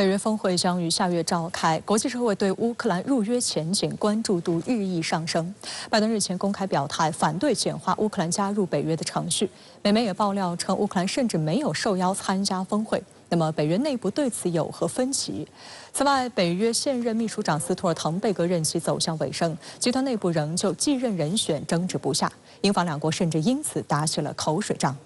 北约峰会将于下月召开，国际社会对乌克兰入约前景关注度日益上升。拜登日前公开表态，反对简化乌克兰加入北约的程序。美媒也爆料称，乌克兰甚至没有受邀参加峰会。那么，北约内部对此有何分歧？此外，北约现任秘书长斯托尔滕贝格任期走向尾声，集团内部仍就继任人选争执不下，英法两国甚至因此打起了口水仗。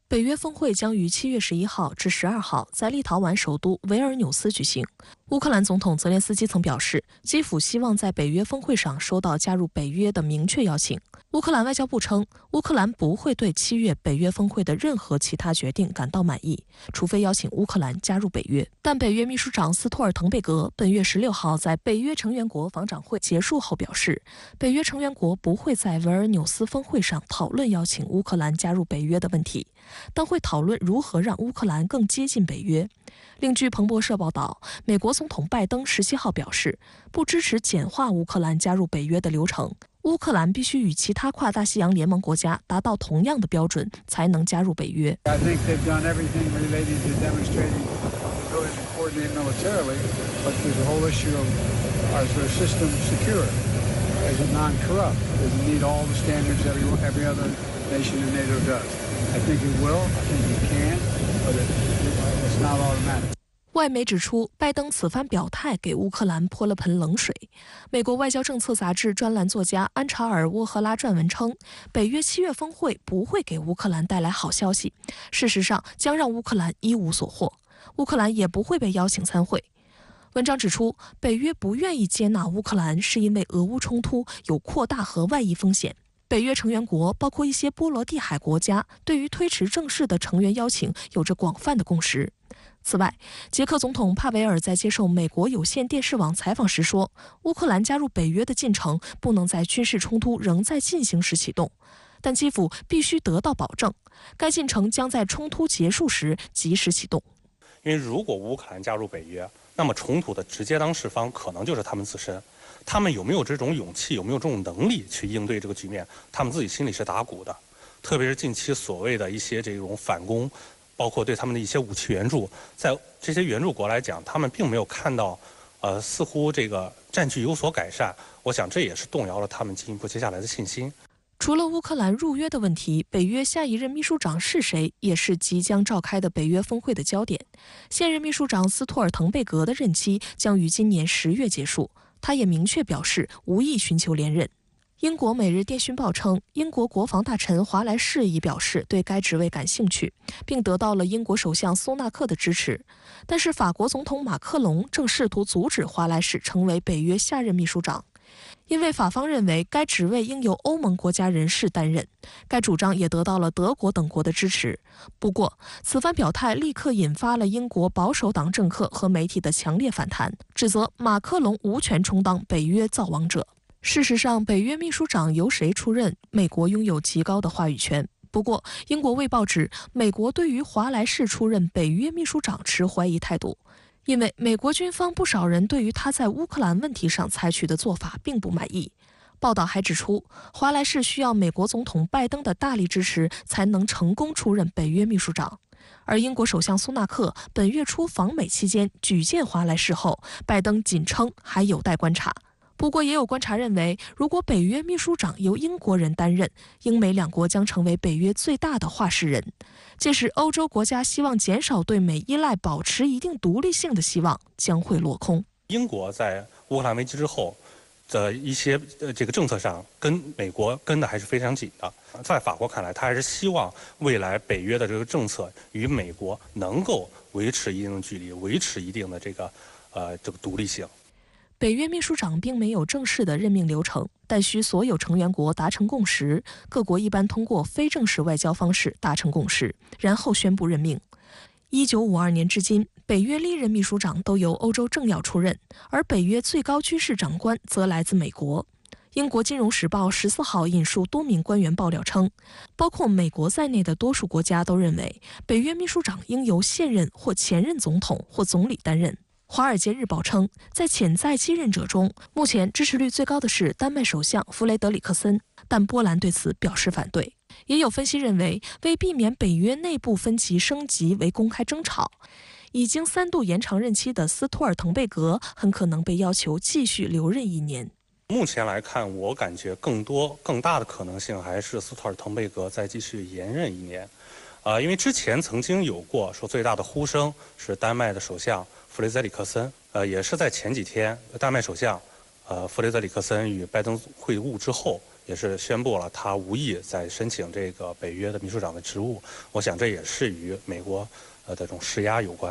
北约峰会将于7月11号至12号在立陶宛首都维尔纽斯举行。乌克兰总统泽连斯基曾表示，基辅希望在北约峰会上收到加入北约的明确邀请。乌克兰外交部称，乌克兰不会对7月北约峰会的任何其他决定感到满意，除非邀请乌克兰加入北约。但北约秘书长斯托尔滕贝格本月16号在北约成员国防长会结束后表示，北约成员国不会在维尔纽斯峰会上讨论邀请乌克兰加入北约的问题，但会讨论如何让乌克兰更接近北约。另据彭博社报道，美国总统拜登17号表示，不支持简化乌克兰加入北约的流程，乌克兰必须与其他跨大西洋联盟国家达到同样的标准，才能加入北约。外媒指出，拜登此番表态给乌克兰泼了盆冷水。美国外交政策杂志专栏作家安查尔·沃赫拉撰文称，北约7月峰会不会给乌克兰带来好消息，事实上将让乌克兰一无所获，乌克兰也不会被邀请参会。文章指出，北约不愿意接纳乌克兰，是因为俄乌冲突有扩大和外溢风险。北约成员国包括一些波罗的海国家，对于推迟正式的成员邀请有着广泛的共识。此外，捷克总统帕维尔在接受美国有线电视网采访时说，乌克兰加入北约的进程不能在军事冲突仍在进行时启动，但基辅必须得到保证，该进程将在冲突结束时及时启动。因为如果乌克兰加入北约，那么冲突的直接当事方可能就是他们自身。他们有没有这种勇气，有没有这种能力去应对这个局面，他们自己心里是打鼓的。特别是近期所谓的一些这种反攻，包括对他们的一些武器援助，在这些援助国来讲，他们并没有看到，似乎这个战局有所改善。我想这也是动摇了他们进一步接下来的信心。除了乌克兰入约的问题，北约下一任秘书长是谁，也是即将召开的北约峰会的焦点。现任秘书长斯托尔滕贝格的任期将于今年10月结束，他也明确表示无意寻求连任。英国《每日电讯报》称，英国国防大臣华莱士已表示对该职位感兴趣，并得到了英国首相苏纳克的支持。但是法国总统马克龙正试图阻止华莱士成为北约下任秘书长，因为法方认为该职位应由欧盟国家人士担任。该主张也得到了德国等国的支持。不过，此番表态立刻引发了英国保守党政客和媒体的强烈反弹，指责马克龙无权充当北约造王者。事实上，北约秘书长由谁出任，美国拥有极高的话语权。不过，英国《卫报》指，美国对于华莱士出任北约秘书长持怀疑态度，因为美国军方不少人对于他在乌克兰问题上采取的做法并不满意。报道还指出，华莱士需要美国总统拜登的大力支持才能成功出任北约秘书长。而英国首相苏纳克本月初访美期间举荐华莱士后，拜登仅称还有待观察。不过，也有观察认为，如果北约秘书长由英国人担任，英美两国将成为北约最大的话事人。届时，欧洲国家希望减少对美依赖、保持一定独立性的希望将会落空。英国在乌克兰危机之后的一些这个政策上，跟美国跟的还是非常紧的。在法国看来，他还是希望未来北约的这个政策与美国能够维持一定的距离，维持一定的这个独立性。北约秘书长并没有正式的任命流程，但需所有成员国达成共识，各国一般通过非正式外交方式达成共识，然后宣布任命。1952年至今，北约历任秘书长都由欧洲政要出任，而北约最高军事长官则来自美国。英国《金融时报》14号引述多名官员爆料称，包括美国在内的多数国家都认为，北约秘书长应由现任或前任总统或总理担任。《华尔街日报》称，在潜在继任者中，目前支持率最高的是丹麦首相弗雷德里克森，但波兰对此表示反对。也有分析认为，为避免北约内部分歧升级为公开争吵，已经3度延长任期的斯托尔滕贝格很可能被要求继续留任1年。目前来看，我感觉更大的可能性还是斯托尔滕贝格再继续延任1年。因为之前曾经有过说最大的呼声是丹麦的首相弗雷泽里克森，也是在前几天，丹麦首相弗雷泽里克森与拜登会晤之后，也是宣布了他无意再申请这个北约的秘书长的职务。我想这也是与美国的这种施压有关。